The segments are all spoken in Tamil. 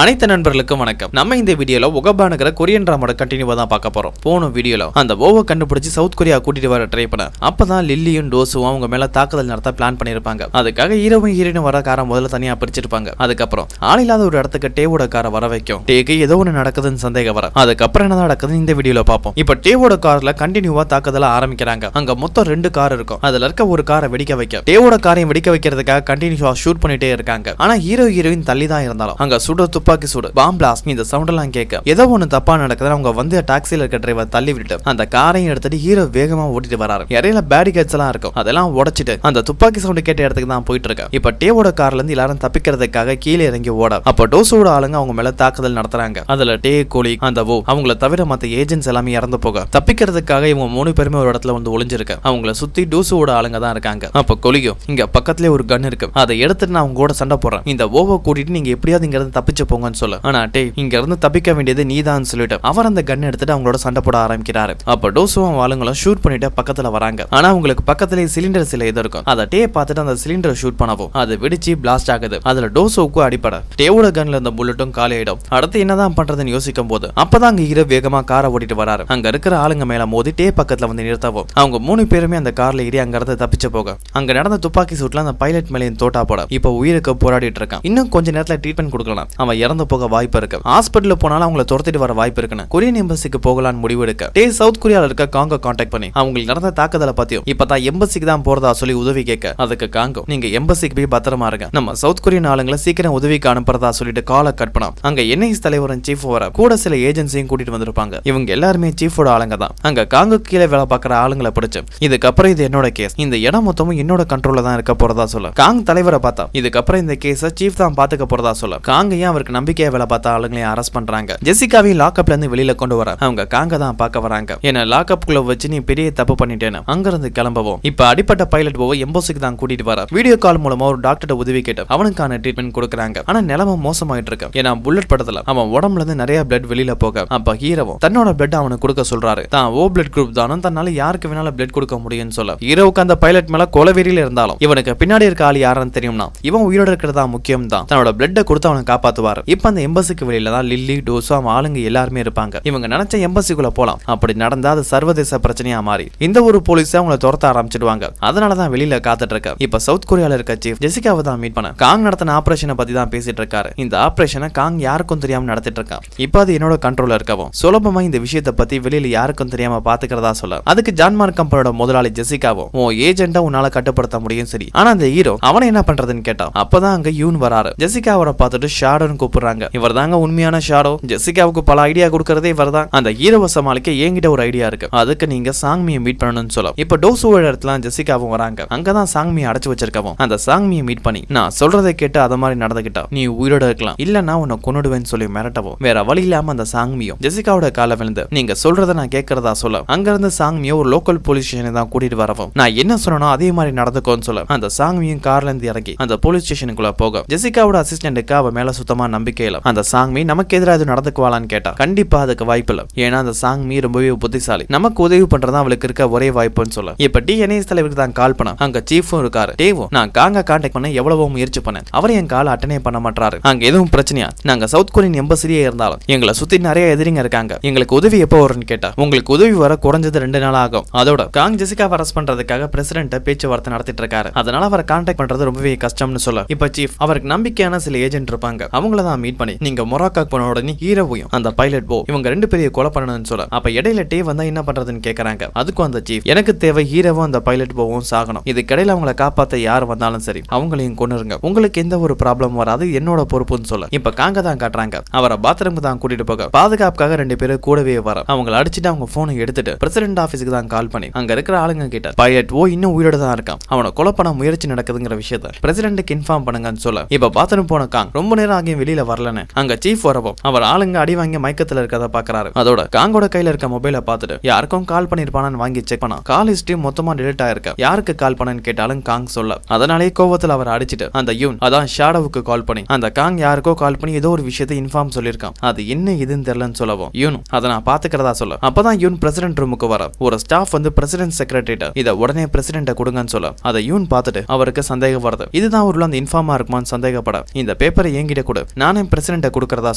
அனைத்து நண்பர்களுக்கும் வணக்கம். நம்ம இந்த வீடியோல உகபானுங்கிற கொரியன் டிராமாவோட கண்டினியூவா தான் பார்க்க போறோம். போன வீடியோல அந்த ஓவ கண்டுபிடிச்சு சவுத் கொரியா கூட்டிட்டு வர ட்ரை பண்ண அப்பதான் லில்லியும் டோசுவும் அவங்க மேல தாக்குதல் நடத்த பிளான் பண்ணிருப்பாங்க. அதுக்காக ஹீரோவும் ஹீரோயின் வர காரை முதல்ல தனியா பிரிச்சிருப்பாங்க. அதுக்கப்புறம் ஆளில்லாத ஒரு இடத்துக்கு டேவோட காரை வர வைக்கும். டேக்கு ஏதோ ஒன்று நடக்குதுன்னு சந்தேகம் வர அதுக்கப்புறம் என்ன நடக்குதுன்னு இந்த வீடியோல பார்ப்போம். இப்ப டேவோட கார்ல கண்டினியூவா தாக்குதல ஆரம்பிக்கிறாங்க. அங்க மொத்தம் 2 கார் இருக்கும். அதுல இருக்க ஒரு காரை வெடிக்க வைக்க டேவோட காரையும் வெடிக்க வைக்கிறதுக்காக கண்டினியூவா ஷூட் பண்ணிட்டே இருக்காங்க. ஆனா ஹீரோ ஹீரோயின் தள்ளி தான் இருந்தாலும் அங்க துப்பாக்கி சூடு பாம் பிளாஸ்ட் இந்த சவுண்ட் எல்லாம் கேட்க ஏதோ ஒண்ணு தப்பா நடக்குது. அவங்க வந்து டாக்ஸில இருக்க டிரைவர் தள்ளி விட்டு அந்த காரையும் எடுத்துட்டு ஹீரோ வேகமா ஓட்டிட்டு வராரு. இடையில பேரிகேட்ஸ் எல்லாம் இருக்கும். அதெல்லாம் உடைச்சிட்டு அந்த துப்பாக்கி சவுண்ட் கேட்ட இடத்துக்கு தான் போயிட்டு இருக்கு. இப்ப டேவோட கார்ல இருந்து எல்லாரும் தப்பிக்கிறதுக்காக கீழே இறங்கி ஓட அப்ப டோசோட ஆளுங்க அவங்க மேல தாக்குதல் நடத்துறாங்க. அதுல டே கோலி அந்த அவங்கள தவிர மத்த ஏஜென்ட்ஸ் எல்லாமே இறந்து போக தப்பிக்கிறதுக்காக இவங்க 3 பேருமே ஒரு இடத்துல வந்து ஒளிஞ்சிருக்க அவங்கள சுத்தி டோசோட ஆளுங்க தான் இருக்காங்க. அப்ப கொலியோ இங்க பக்கத்துல ஒரு கன் இருக்கு. அதை எடுத்துட்டு நான் அவங்க கூட சண்டை போடுறேன். இந்த ஓவ கூட்டிட்டு நீங்க எப்படியாவது இங்க இருந்து தப்பிச்சு போங்கன்னு சொல்ல ஆனா டே இங்க இருந்து தப்பிக்க வேண்டியது நீதான் சொல்லிட்டு அவர் அந்த கன் எடுத்துட்டு அவங்களோட சண்டை போட ஆரம்பிக்கிறாரு. அப்ப டோசுவும் ஆளுங்களும் ஷூட் பண்ணிட்டு பக்கத்துல வராங்க. ஆனா உங்களுக்கு பக்கத்துல சிலிண்டர் சில இது இருக்கும். அதை டே பார்த்துட்டு அந்த சிலிண்டரை ஷூட் பண்ணவும் அது வெடிச்சு பிளாஸ்ட் ஆகுது. அதுல டோசுவுக்கு அடிப்பட டேவோட கன்ல இருந்த புல்லட்டும் காலி ஆயிடும். அடுத்து என்னதான் பண்றதுன்னு யோசிக்கும் போது அப்பதான் அங்க ஹீரோ வேகமா காரை ஓட்டிட்டு வராரு. அங்க இருக்கிற ஆளுங்க மேல மோதி டே பக்கத்துல வந்து நிறுத்தவும் அவங்க 3 பேருமே அந்த கார்ல ஏறி அங்க இருந்து தப்பிச்சு போக அங்க நடந்த துப்பாக்கி சூட்ல அந்த பைலட் மேலேயும் தோட்டா போட இப்ப உயிருக்கு போராடிட்டு இருக்கான். இன்னும் கொஞ்ச நேரத்துல ட்ரீட்மெண்ட் கொடுக்கலாம். அவன் இறந்து போக வாய்ப்பு இருக்கு. ஹாஸ்பிட்டல் போனாலும் அவங்களை துரத்திட்டு வர வாய்ப்பு இருக்குன்னு கொரியன் எம்பசிக்கு போகலான்னு முடிவு எடுக்க டே சவுத் கொரியால இருக்க காங்கோ கான்டாக்ட் பண்ணி அவங்களுக்கு நடந்த தாக்குதலை பத்தியும் இப்பதான் எம்பசிக்கு தான் போறதா சொல்லி உதவி கேட்க அதுக்கு காங்கோ நீங்க எம்பசிக்கு போய் பத்திரமா இருங்க, நம்ம சவுத் கொரியன் ஆளுங்களை சீக்கிரம் உதவிக்கு அனுப்புறதா சொல்லிட்டு காலை கட் பண்ணா அங்க என்ஐஎஸ் தலைவரும் சீஃப் வர கூட சில ஏஜென்சியும் கூட்டிட்டு வந்திருப்பாங்க. இவங்க எல்லாருமே சீஃபோட ஆளுங்க தான். அங்க காங்கோ கீழே வேலை பார்க்குற ஆளுங்களை பிடிச்சு இதுக்கப்புறம் இது என்னோட கேஸ், இந்த இடம் மொத்தமும் என்னோட கண்ட்ரோல்ல தான் இருக்க போறதா சொல்ல காங் தலைவரை பார்த்தா இதுக்கப்புறம் இந்த கேஸை சீஃப் தான் பாத்துக்க போறதா சொல்ல காங்க ஏன் அவருக்கு நம்பிக்கையா வேலை பார்த்த ஆளுங்களையும் அரெஸ்ட் பண்றாங்க. ஜெசிகாவையும் லாக்அப்ல இருந்து வெளியில கொண்டு வர அவங்க காங்க தான் பார்க்க வராங்க. என்ன லாக்அப்குள்ள வச்சு நீ பெரிய தப்பு பண்ணிட்டேன்னு அங்க இருந்து கிளம்பவும் இப்ப அடிப்பட்ட பைலட் போவோ எம்போசிக்கு தான் கூட்டிட்டு வர வீடியோ கால் மூலமா ஒரு டாக்டர் உதவி கேட்டு அவனுக்கான ட்ரீட்மெண்ட் கொடுக்கறாங்க. ஆனா நிலைமை மோசமாயிட்டு இருக்கு. ஏன்னா புல்லட் படத்துல அவன் உடம்புல இருந்து நிறைய பிளட் வெளியில போக அப்ப ஹீரோவும் தன்னோட பிளட் அவனுக்கு கொடுக்க சொல்றாரு. தான் ஓ பிளட் குரூப் தானும் தன்னால யாருக்கு வேணாலும் பிளட் கொடுக்க முடியும்னு சொல்ல ஹீரோவுக்கு அந்த பைலட் மேல கொலவெறியில இருந்தாலும் இவனுக்கு பின்னாடி இருக்க ஆள் யாருன்னு தெரியும்னா இவன் உயிரோட இருக்கிறதா முக்கியம் தான். தன்னோட பிளட்டை கொடுத்து அவனை காப்பாத்துவாரு. இப்ப அந்த எம்பசிக்கு வெளியில தான் லில்லி டோசோ ஆளுங்க எல்லாருமே இருப்பாங்க. இவங்க நினைச்ச எம்பசிக்குள்ள போலாம். அப்படி நடந்தா அது சர்வதேச பிரச்சனையா மாறி இந்த ஒரு போலீஸ் அவங்களை துரத்த ஆரம்பிச்சிடுவாங்க. அதனாலதான் வெளியில காத்துட்டு இருக்க இப்ப சவுத் கொரியால இருக்க சீஃப் ஜெசிகாவை தான் மீட் பண்ண காங் நடத்தின ஆபரேஷனை பத்தி தான் பேசிட்டு இருக்காரு. இந்த ஆபரேஷனை காங் யாருக்கும் தெரியாம நடத்திட்டு இருக்கான். இப்ப அது என்னோட கண்ட்ரோல்ல இருக்கவும் சுலபமா இந்த விஷயத்தை பத்தி வெளியில யாருக்கும் தெரியாம பாத்துக்கிறதா சொல்ல அதுக்கு ஜான்மார்க் கம்பெனியோட முதலாளி ஜெசிகாவும் உன் ஏஜென்ட்டா உன்னால கட்டுப்படுத்த முடியும் சரி. ஆனா அந்த ஹீரோ அவனை என்ன பண்றதுன்னு கேட்டா அப்பதான் அங்க யூன் வராரு. ஜெசிகாவை பார்த்துட்டு ஷாடோன்னு கூப்பிடுறாங்க. இவர் தாங்க உண்மையான ஷாடோ. ஜெசிகாவுக்கு பல ஐடியா கொடுக்கறதே இவர்தான். அந்த ஹீரோவை சமாளிக்க என்கிட்ட ஒரு ஐடியா இருக்கு. அதுக்கு நீங்க சாங்மியை மீட் பண்ணணும்னு சொல்ல இப்ப டோசுவோட இடத்துல ஜெசிகாவும் வராங்க. அங்கதான் சாங்மியை அடைச்சு வச்சிருக்கவும் அந்த சாங்மியை மீட் பண்ணி நான் சொல்றதை கேட்டு அத மாதிரி நடந்துகிட்டா நீ உயிரோட இருக்கலாம், இல்லன்னா உன்னை கொன்னுடுவேன்னு சொல்லி மிரட்டவும் வேற வழி இல்லாம அந்த சாங்மியும் ஜெசிகாவோட கால விழுந்து நீங்க சொல்றதை நான் கேட்கறதா சொல்ல அங்க இருந்து சாங்மியை ஒரு லோக்கல் போலீஸ் ஸ்டேஷன் தான் கூட்டிட்டு வரவும் நான் என்ன சொன்னோ அதே மாதிரி நடந்துக்கோன்னு சொல்ல அந்த சாங்மியும் கார்ல இருந்து இறங்கி அந்த போலீஸ் ஸ்டேஷனுக்குள்ள போக ஜெசிகாவோட அசிஸ்டன்ட்டுக்கு அவ மேல சுத்தமா நம்பிக்கை இல்ல. அந்த சாங்மி நமக்கு எதிராக இது நடந்துக்குவாளான்னு கேட்டா கண்டிப்பா அதுக்கு வாய்ப்பு இல்ல. ஏன்னா அந்த சாங்மி ரொம்பவே புத்திசாலி, நமக்கு உதவி பண்றதா அவளுக்கு இருக்க ஒரே வாய்ப்புன்னு சொல்ல இப்ப என்ஐஎஸ் தலைவருக்கு தான் கால் பண்ண அங்க சீஃபும் இருக்காரு. டேவும் நான் காங்க கான்டாக்ட் பண்ண எவ்வளவோ முயற்சி பண்ணேன். அவர் என் கால் அட்டனே பண்ண மாட்டாரு. அங்க எதுவும் பிரச்சனையா நாங்க சவுத் கொரியன் எம்பசியே இருந்தாலும் எங்களை சுத்தி நிறைய எதிரிங்க இருக்காங்க. எங்களுக்கு உதவி எப்போ வரும்னு கேட்டா உங்களுக்கு உதவி வர குறைஞ்சது 2 நாள் ஆகும். அதோட காங் ஜெசிகாவை அரெஸ்ட் பண்றதுக்காக பிரசிடென்ட் பேச்சுவார்த்தை நடத்திட்டு இருக்காரு. அதனால அவரை கான்டாக்ட் பண்றது ரொம்பவே கஷ்டம்னு சொல்ல இப்ப சீஃப் அவருக்கு நம்பிக்கையான சில ஏஜென்ட் இருப்பாங்க. அவங்கள தான் மீட் பண்ணி நீங்க மொராக்கா போன உடனே ஹீரோவையும் அந்த பைலட் போ இவங்க 2 பேரையும் கொலை பண்ணணும்னு சொல்ல அப்ப இடையில டே வந்தா என்ன பண்றதுன்னு கேக்குறாங்க. அதுக்கும் அந்த சீஃப் எனக்கு தேவை ஹீரோவும் அந்த பைலட் போவும் சாகணும். இதுக்கிடையில அவங்களை காப்பாத்த யார் வந்தாலும் சரி அவங்களையும் கொன்னுருங்க. உங்களுக்கு எந்த ஒரு ப்ராப்ளம் வராது, என்னோட பொறுப்புன்னு சொல்ல இப்ப காங்க தான் காட்டுறாங்க. அவரை பாத்ரூமுக்கு தான் கூட்டிட்டு போக பாதுகாப்புக்காக 2 பேரும் கூடவே வர அவங்களை அடிச்சுட்டு அவங்க போனை எடுத்துட்டு பிரசிடென்ட் ஆபீஸ்க்கு தான் கால் பண்ணி அங்க இருக்கிற ஆளுங்க கிட்ட பைலட் ஓ இன்னும் உயிரோட தான் இருக்கான், அவனை கொலை பண்ண முயற்சி நடக்குதுங்கிற விஷயத்த பிரசிடென்ட்டுக்கு இன்ஃபார்ம் பண்ணுங்கன்னு சொல்ல இப்ப பாத்ரூம் போன காங் ரொம்ப நேரம் ஆகியும் வெளியில வரலன்னு அங்க சீஃப் வரவும் அவர் ஆளுங்க அடி வாங்கி மயக்கத்துல இருக்கத பாக்குறாரு. அதோட காங்கோட கையில இருக்க மொபைலை பார்த்துட்டு யாருக்கும் கால் பண்ணிருப்பானு வாங்கி செக் பண்ணா கால் ஹிஸ்டரி மொத்தமா டெலிட் ஆயிருக்க. யாருக்கு கால் பண்ணன்னு கேட்டாலும் காங் சொல்ல அதனாலே கோவத்துல அவர் அடிச்சிட்டு அந்த யூன் அதான் ஷாடோவுக்கு கால் பண்ணி அந்த காங் யாருக்கோ கால் பண்ணி ஏதோ ஒரு விஷயத்தை இன்ஃபார்ம் சொல்லிருக்கான். அது என்ன இதுன்னு தெரியலன்னு சொல்லவும் யூன் அதை நான் பாத்துக்கிறதா சொல்ல அப்பதான் யூன் பிரசிடென்ட் ரூமுக்கு வர ஒரு ஸ்டாஃப் வந்து பிரசிடென்ட் செக்ரட்டரிட்ட இதை உடனே பிரசிடென்ட்ட கொடுங்கன்னு சொல்ல அதை யூன் பார்த்துட்டு அவருக்கு சந்தேகம் வருது. இதுதான் ஒரு அந்த இன்ஃபார்மா இருக்குமான்னு சந்தேகப்பட இந்த பேப்பரை என்கிட்ட கொடு, நானே பிரசிடென்ட் கொடுக்கறதா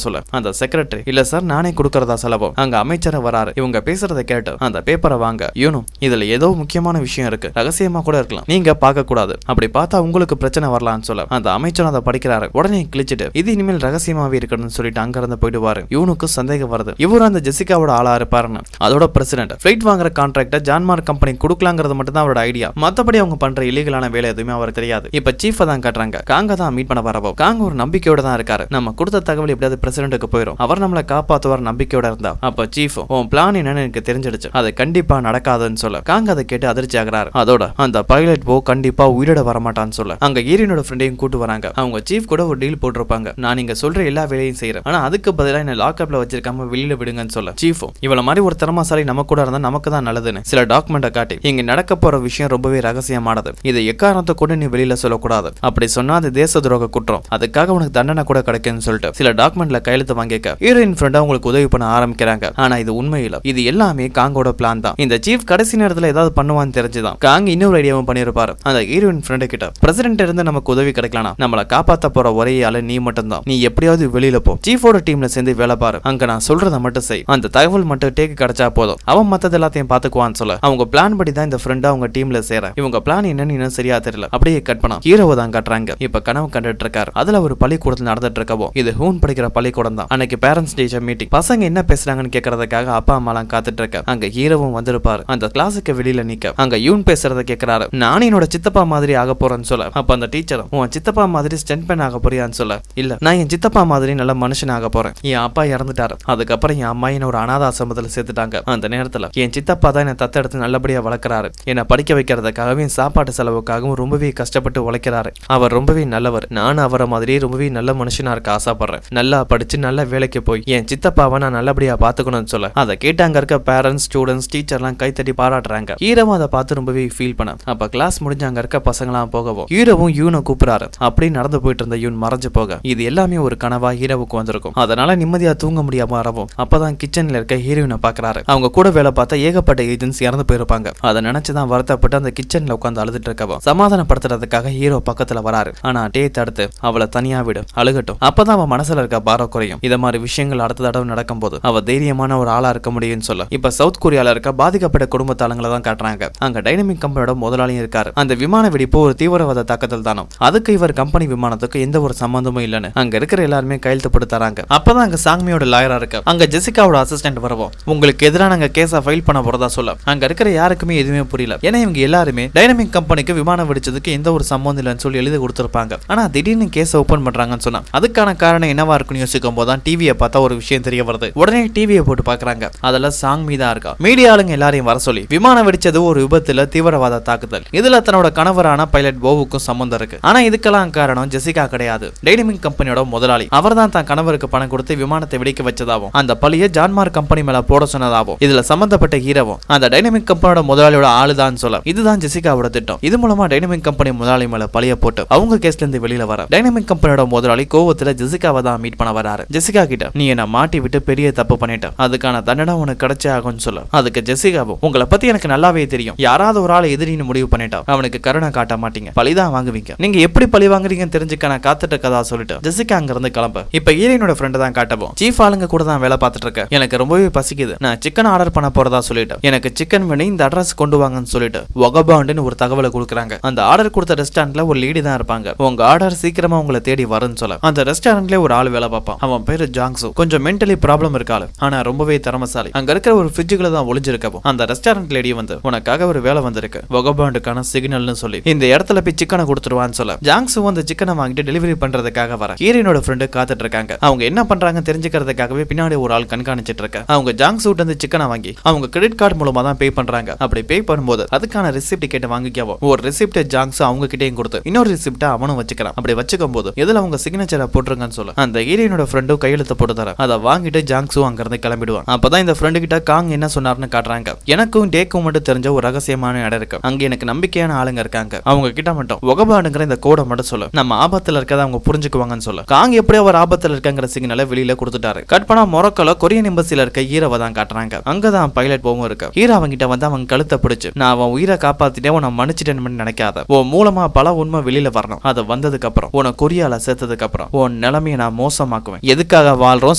சொல்ல அந்த செக்ரட்டரி இல்ல சார் நானே கொடுக்கறதா சொல்லவும் அங்க அமைச்சரை வராரு. இவங்க பேசுறதை கேட்டு அந்த பேப்பரை வாங்க யூனும் இதுல ஏதோ முக்கியமான விஷயம் இருக்கு, ரகசியமா கூட இருக்கலாம், நீங்க பார்க்க கூடாது, அப்படி பார்த்தா உங்களுக்கு பிரச்சனை வரலாம்னு சொல்ல அந்த அமைச்சர் அதை படிக்கிறாரு. உடனே கிழிச்சிட்டு இது இனிமேல் ரகசியமாவே இருக்கணும்னு சொல்லிட்டு அங்க இருந்து போயிடுவாரு. யூனுக்கு சந்தேகம் வருது, இவரு அந்த ஜெசிகாவோட ஆளா இருப்பாருன்னு. அதோட பிரசிடென்ட் ஃபிளைட் வாங்குற கான்ட்ராக்ட ஜான்மார்க் கம்பெனி கொடுக்கலாங்கிறது மட்டும் தான் அவரோட ஐடியா, மத்தபடி அவங்க பண்ற இல்லீகலான வேலை எதுவுமே அவருக்கு தெரியாது. இப்ப சீஃபை தான் காட்டுறாங்க. காங்க தான் மீட் பண்ண வரவோ காங்க ஒரு நம்பிக்கையோட தான் இருக்காரு, நம்ம கொடுத்த தகவல் எப்படியாவது பிரசிடென்ட்டுக்கு போயிடும், அவர் நம்மளை காப்பாத்துவார் நம்பிக்கையோட இருந்தா. அப்ப சீஃப் உன் பிளான் என்னன்னு எனக்கு தெரிஞ்சிடுச்சு, அது கண்டிப்பா நடக்காதுன்னு சொல்ல காங்க அதை கேட்டு அதிர்ச்சி ஆகிறாரு. அதோட அந்த பைலட் போ கண்டிப்பா உயிரோட வரமாட்டான்னு சொல்ல அங்க ஈரியனோட ஃப்ரெண்டையும் கூட்டு வராங்க. அவங்க சீஃப் கூட ஒரு டீல் போட்டிருப்பாங்க, நான் நீங்க சொல்ற எல்லா வேலையும் செய்யறேன், ஆனா அதுக்கு பதிலா என்ன லாக்அப்ல வச்சிருக்காம வெளியில விடுங்கன்னு சொல்ல சீஃப் இவள மாதிரி ஒரு திறமசாலி நம்ம கூட இருந்தா நமக்கு தான் நல்லதுன்னு சில டாக்குமெண்ட்டை காட்டி இங்க நடக்க போற விஷயம் ரொம்பவே ரகசியமானது, இதை எக்காரணத்தை கூட நீ வெளியில சொல்லக்கூடாது, அப்படி சொன்னா அது தேச துரோக குற்றம், அதுக்காக உனக்கு தண்டனை கூட கிடைக்குன்னு சொல்லிட்டு சில டாக்குமெண்ட்ல கையெழுத்து வாங்கிக்க ஹீரோயின் ஃப்ரெண்டா உங்களுக்கு உதவி பண்ண ஆரம்பிக்கிறாங்க. ஆனா இது உண்மையில இது எல்லாமே காங்கோட பிளான் தான். இந்த சீஃப் கடைசி நேரத்துல ஏதாவது பண்ணுவான்னு தெரிஞ்சுதான் காங் இன்னொரு ஐடியாவும் பண்ணிருப்பாரு. அந்த ஹீரோயின் ஃப்ரெண்டு கிட்ட பிரசிடென்ட் இருந்து நமக்கு உதவி கிடைக்கலாம், நம்மள காப்பாத்த போற ஒரே ஆளு நீ மட்டும் தான், நீ எப்படியாவது வெளியில போ, சீஃபோட டீம்ல சேர்ந்து வேலை பாரு, அங்க நான் சொல்றதை மட்டும் செய், அந்த தகவல் மட்டும் டேக்கு கிடைச்சா போதும், அவன் மத்தது எல்லாத்தையும் பாத்துக்குவான்னு சொல்ல அவங்க பிளான் படி தான் இந்த ஃப்ரெண்டா அவங்க டீம்ல சேர. இவங்க பிளான் என்னன்னு இன்னும் சரியா தெரியல. அப்படியே கட் பண்ணா ஹீரோவை தான் காட்டுறாங்க. இப்ப கனவு கண்டுட்டு இருக்காரு. அதுல ஒரு பள்ளிக்கூடத்துல நடந்துட்டு இருக்கவோ இது ஹூன் படிக்கிற பள்ளிக்கூடம் தான். அன்னைக்கு பேரண்ட்ஸ் டே மீட்டிங், பசங்க என்ன பேசுறாங்கன்னு கேட்கறதுக்காக அப்பா அம்மா எல்லாம் காத்துட்டு இருக்க. அங்க ஹீரோவும் வந்திருப்பாரு. அந்த கிளாஸுக்கு வெளியில நிக்க அங்க யூன் பேசுறத கேட்கிறாரு. நான் என்னோட சித்தப்பா மாதிரி ஆக போறேன்னு சொல்ல அப்ப அந்த டீச்சரும் உன் சித்தப்பா மாதிரி ஸ்டென்ட் மேன் ஆக போறியான்னு சொல்ல இல்ல நான் என் சித்தப்பா மாதிரி நல்ல மனுஷன் ஆக போறேன், என் அப்பா இறந்துட்டாரு, அதுக்கப்புறம் என் அம்மா என்ன ஒரு அனாதாசிரமத்துல சேர்த்துட்டாங்க, அந்த நேரத்துல என் சித்தப்பா தான் என்ன தத்தெடுத்து நல்லபடியா வளர்க்கறாரு, என்ன படிக்க வைக்கிறதுக்காகவே சாப்பாட்டு செலவுக்காகவும் ரொம்பவே கஷ்டப்பட்டு உழைக்கிறாரு, அவர் ரொம்பவே நல்லவர், நான் அவரை மாதிரி ரொம்பவே நல்ல மனுஷனா இருக்க ஆசைப்படுறேன், நல்லா படிச்சு நல்ல வேலைக்கு போய் என் சித்தப்பாவை நான் நல்லபடியா பாத்துக்கணும்னு சொல்ல அதை கேட்டு அங்க இருக்க பேரண்ட்ஸ் ஸ்டூடெண்ட்ஸ் டீச்சர்லாம் கைத்தட்டி பாராட்டுறாங்க. ஹீரோவும் அதை பார்த்து ரொம்பவே ஃபீல் பண்ண அப்ப கிளாஸ் முடிஞ்சு அங்க இருக்க பசங்களாம் போகவும் ஹீரோவும் யூனை கூப்பிடுறாரு. அப்படி நடந்து போயிட்டு இருந்த யூன் மறைஞ்சு போக இது எல்லாமே ஒரு கனவா ஹீரோவுக்கு வந்திருக்கும். அதனால நிம்மதியா தூங்க முடியாம வரவும் அப்பதான் கிச்சன்ல இருக்க ஹீரோயினை பாக்குறாரு. அவங்க கூட வேலை பார்த்தா ஏகப்பட்ட ஏஜென்ட்ஸ் இறந்து போயிருப்பாங்க. அதை நினைச்சுதான் வருத்தப்பட்டு அந்த கிச்சன்ல உட்காந்து அழுதுட்டு இருக்கவும் சமாதானப்படுத்துறதுக்காக ஹீரோ பக்கத்துல வராரு. ஆனா டே தடுத்து அவளை தனியா விடு, அழுகட்டும், அப்பதான் அவன் மனசுல இருக்க பாரம் குறையும். இத மாதிரி விஷயங்கள் அடுத்த தடவை நடக்கும் போது அவ தைரியமான ஒரு ஆளா இருக்க முடியும்னு சொல்ல இப்ப சவுத் கொரியால இருக்க பாதிக்கப்பட்ட குடும்பத்தாளங்களை தான் காட்டுறாங்க. அங்க டைனமிக் கம்பெனியோட முதலாளியும் இருக்காரு. அந்த விமான வெடிப்பு ஒரு தீவிரவாத தாக்குதல் தானோ, அதுக்கு இவர் கம்பெனி விமானத்துக்கு எந்த ஒரு சம்பந்தமும் இல்லன்னு அங்க இருக்கிற எல்லாருமே கையெழுத்து போட்டு தராங்க. அப்பதான் அங்க சாங்மியோட லாயரா இருக்கு. அங்க ஜெசிகாவோட அசிஸ்டன்ட் வரவும் உங்களுக்கு எதிரான அங்க கேஸை ஃபைல் பண்ண போறதா சொல்ல அங்க இருக்கிற யாருக்குமே எதுவுமே புரியல. ஏன்னா இவங்க எல்லாருமே டைனமிக் கம்பெனிக்கு விமானம் வெடிச்சதுக்கு எந்த ஒரு சம்பந்தம் இல்லைன்னு சொல்லி எழுதி கொடுத்திருப்பாங்க. ஆனா திடீர்னு கேஸ் ஓபன் பண்றாங்கன்னு சொன்னா அதுக்கான காரணம் என்னவா இருக்குன்னு யோசிக்கும் போதுதான் டிவியை பார்த்தா ஒரு விஷயம் தெரிய வருது. உடனே டிவியை போட்டு பாக்குறாங்க. அதுல சாங்மி தான் இருக்கா. மீடியா ஆளுங்க எல்லாரையும் வர சொல்லி விமானம் வெடிச்சது ஒரு விபத்துல தீவிரவாத தாக்குதல், இதுல தன்னோட கணவரான பைலட் போவுக்கும் சம்பந்தம் இருக்கு. ஆனா இதுக்கெல்லாம் காரணம் ஜெசிகா கிடையாது, டைனமிக் கம்பெனியோட முதலாளி. அவர் தான் தன் கணவருக்கு பணம் கொடுத்து விமானத்தை வெடிக்க வச்சதாவும் அந்த பழிய ஜான்மார்க் கம்பெனி மேல போட சொன்னதாவும் இதுல சம்பந்தப்பட்ட ஹீரோவும் அந்த டைனமிக் கம்பெனியோட முதலாளியோட ஆளுதான் சொல்ல இதுதான் ஜெசிகாவோட திட்டம். இது மூலமா டைனமிக் கம்பெனி முதலாளி மேல பழிய போட்டு அவங்க கேஸ்ல இருந்து வெளியில வர டைனமிக் கம்பெனியோட முதலாளி கோவத்துல ஜெசிகாவை தான் மீட் பண்ண வராரு. ஜெசிகா கிட்ட நீ என்ன மாட்டி விட்டு பெரிய தப்பு பண்ணிட்ட, அதுக்கான தண்டனை உனக்கு கிடைச்சே ஆகும்னு சொல்ல அதுக்கு ஜெசிகாவும் உங்களை பத்தி எனக்கு நல்லாவே தெரியும், யாராவது ஒரு ஆளை எதிரின்னு முடிவு பண்ணிட்டா அவனுக்கு கருணை காட்ட மாட்டீங்க, பழிதான் வாங்குவீங்க, நீங்க எப்படி பழி வாங்குறீங்கன்னு தெரிஞ்சுக்க நான் காத்துட்டு இருக்கதா சொல்லிட்டு ஜெசிகா அங்க இருந்து கிளம்ப இப்ப ஹீரோயினோட ஃப்ரெண்ட் தான் காட்டவும் சீஃப் ஆளுங்க கூட தான் வேலை பார்த்துட்டு இருக்க, எனக்கு ரொம்பவே பசிக்குது, நான் சிக்கன் ஆர்டர் பண்ண போறதா சொல்லிட்டு எனக்கு சிக்கன் வேணும் இந்த அட்ரஸ் கொண்டு வாங்கன்னு சொல்லிட்டு ஒகபாண்டுன்னு ஒரு தகவலை கொடுக்குறாங்க. அந்த ஆர்டர் கொடுத்த ரெஸ்டாரண்ட்ல ஒரு லேடி தான் இருப்பாங்க. உங்க ஆர்டர் சீக்கிரமா உங்களை தேடி வரும்னு சொல்ல அந்த ரெஸ்டாரண்ட்ல ஒரு ஆள் வேலை பார்ப்பான். அவன் பேரு ஜாங்சு. கொஞ்சம் மென்டலி ப்ராப்ளம் இருக்காரு, ஆனா ரொம்பவே திறமசாலி. அங்க இருக்கிற ஒரு ஃப்ரிட்ஜுக்குள்ள தான் ஒளிஞ்சிருக்கவும் அந்த ரெஸ்டாரண்ட் லேடி வந்து உனக்காக ஒரு வேலை வந்திருக்கு, ஒகபாண்டுக்கான சிக்னல்னு சொல்லி இந்த இடத்துல போய் சிக்கனை கொடுத்துருவான்னு சொல்ல ஜாங்சு அந்த சிக்கனை வாங்கிட்டு டெலிவரி பண்றதுக்காக வர ஹீரோயினோட ஃப்ரெண்டு காத்துட்டு இருக்காங்க. அவங்க என்ன பண்றாங்க தெரிஞ்சுக்கிறதுக்காகவே பின்னாடி ஒரு ஆள் கண்காணிச்சிட்டு இருக்க. அவங்க ஜாங்சூட் வந்து சிக்கனை வாங்கி அவங்க கிரெடிட் கார்டு மூலமா தான் பே பண்றாங்க. அப்படி பே பண்ணும்போது அதுக்கான ரிசிப்ட் கேட்டு வாங்கிக்கவும் ஒரு ரிசிப்ட் ஜாங்சு அவங்க கிட்டேயும் கொடுத்து இன்னொரு ரிசிப்ட் அவனும் வச்சுக்கிறான். அப்படி வச்சுக்கும் போது எதுல அவங்க சிக்னேச்சரை போட்டுருங்கன்னு சொல்ல அந்த ஹீரோயினோட ஃப்ரெண்டும் கையெழுத்து போட்டு தர அதை வாங்கிட்டு ஜாங்சு அங்க இருந்து கிளம்பிடுவான். அப்பதான் இந்த ஃப்ரெண்டு கிட்ட காங் என்ன சொன்னார்னு காட்டுறாங்க. எனக்கும் டேக்கும் மட்டும் தெரிஞ்ச ஒரு ரகசியமான இடம் இருக்கு, அங்க எனக்கு நம்பிக்கையான ஆளுங்க இருக்காங்க, அவங்க கிட்ட மட்டும் ஒகபாடுங்கிற இந்த கோடை மட்டும் சொல்ல நம்ம ஆபத்துல இருக்கதை அவங்க புரிஞ்சுக்குவாங்கன்னு சொல்ல காங் எப்படி அவர் ஆபத்துல இருக்காங்கிற சிக்னலை வெளியில கொடுத்துட்டாரு. கட் பண்ணா மொரோக்கோல கொரியன் எம்பசில இருக்க ஹீரோவை தான் காட்டுறாங்க. அங்கதான் பைலட் போவும் இருக்கு. ஹீரோ அவங்கிட்ட வந்து அவன் கழுத்தை பிடிச்சு நான் அவன் உயிரை காப்பாத்திட்டே உன்னை மன்னிச்சிட்டேன்னு நினைக்காத, உன் மூலமா பல உண்மை வெளியில வரணும், அது வந்ததுக்கு அப்புறம் உன கொரியால சேர்த்ததுக்கு அப்புறம் உன் உன் நிலைமையை நான் மோசமாக்குவேன். எதுக்காக வாழ்றோம்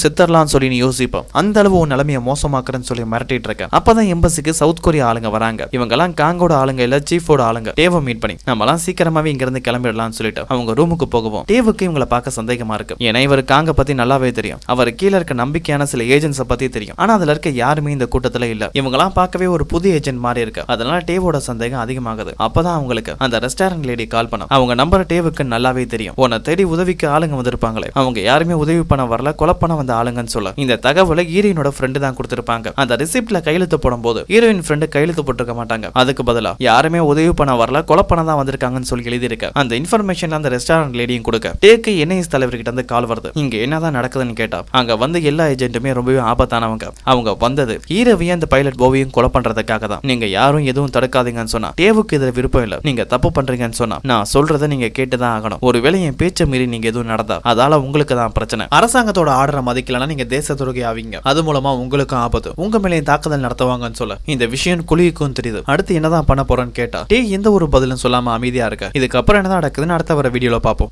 செத்தரலாம்னு சொல்லி நீ யோசிப்போம். அந்த அளவு உன் நிலைமையை மோசமாக்குறேன்னு சொல்லி மிரட்டிட்டு இருக்கேன். அப்பதான் எம்பசிக்கு சவுத் கொரியா ஆளுங்க வராங்க. இவங்க எல்லாம் காங்கோட ஆளுங்க இல்ல சீஃபோட ஆளுங்க. டேவை மீட் பண்ணி நம்ம எல்லாம் சீக்கிரமாவே இங்க இருந்து கிளம்பிடலாம்னு சொல்லிட்டு அவங்க ரூமுக்கு போகவும் டேவுக்கு இவங்களை பார்க்க சந்தேகமா இருக்கு. ஏன்னா இவர் காங்க பத்தி நல்லாவே தெரியும். அவர் கீழே இருக்க நம்பிக்கையான சில ஏஜென்ட்ஸை பத்தி தெரியும். ஆனா அதுல இருக்க யாருமே இந்த கூட்டத்துல இல்ல. இவங்க எல்லாம் பார்க்கவே ஒரு புது ஏஜென்ட் மாதிரி இருக்கு. அதனால டேவோட சந்தேகம் அதிகமாகுது. அப்பதான் அவங்களுக்கு அந்த ரெஸ்டாரண்ட் லேடி கால் பண்ண அவங்க நம்பர் டேவுக்கு நல்லாவே தெரியும். உன்னை தேடி உதவிக்கு ஆளுங்க வந்திருப்பாங்களே அவங்க யாருமே உதவி பண்ண வரல, கொலை பண்ண வந்த ஆளுங்கன்னு சொல்ல இந்த தகவலை ஹீரோயினோட ஃப்ரெண்டு தான் கொடுத்திருப்பாங்க. அந்த ரிசிப்ட்ல கையெழுத்து போடும் போது ஹீரோயின் ஃப்ரெண்டு கையெழுத்து போட்டிருக்க மாட்டாங்க. அதுக்கு பதிலா யாருமே உதவி பண்ண வரல, கொலை பண்ண தான் வந்திருக்காங்கன்னு சொல்லி எழுதியிருக்க அந்த இன்ஃபர்மேஷன் அந்த ரெஸ்டாரண்ட் லேடியும் கொடுக்க டேக்கு என்ஐஎஸ் தலைவர்கிட்ட இருந்து கால் வருது. இங்க என்னதான் நடக்குதுன்னு கேட்டா அங்க வந்து எல்லா ஏஜென்ட்டுமே ரொம்பவே ஆபத்தானவங்க. அவங்க வந்தது ஹீரோவையும் அந்த பைலட் போவையும் கொலை பண்றதுக்காக தான். நீங்க யாரும் எதுவும் தடுக்காதீங்கன்னு சொன்னா டேவுக்கு இதுல விருப்பம் இல்ல. நீங்க தப்பு பண்றீங்கன்னு சொன்னா நான் சொல்றதை நீங்க கேட்டுதான் ஆகணும். ஒருவேளை என் பேச்சை மீறி நீங்க எதுவும் நடந்தா அதால உங்களுக்கு தான் பிரச்சனை. அரசாங்கத்தோட ஆர்டரை மதிக்கலன்னா நீங்க தேச துரோகி ஆவீங்க. அது மூலமா உங்களுக்கும் ஆபத்து. உங்க மேலே தாக்குதல் நடத்துவாங்கன்னு சொல்ல இந்த விஷயம் குழிக்கும் தெரியுது. அடுத்து என்னதான் பண்ண போறேன்னு கேட்டா டே எந்த ஒரு பதிலும் சொல்லாம அமைதியா இருக்க. இதுக்கப்புறம் என்னதான் நடக்குதுன்னு அடுத்த வர வீடியோல பார்ப்போம்.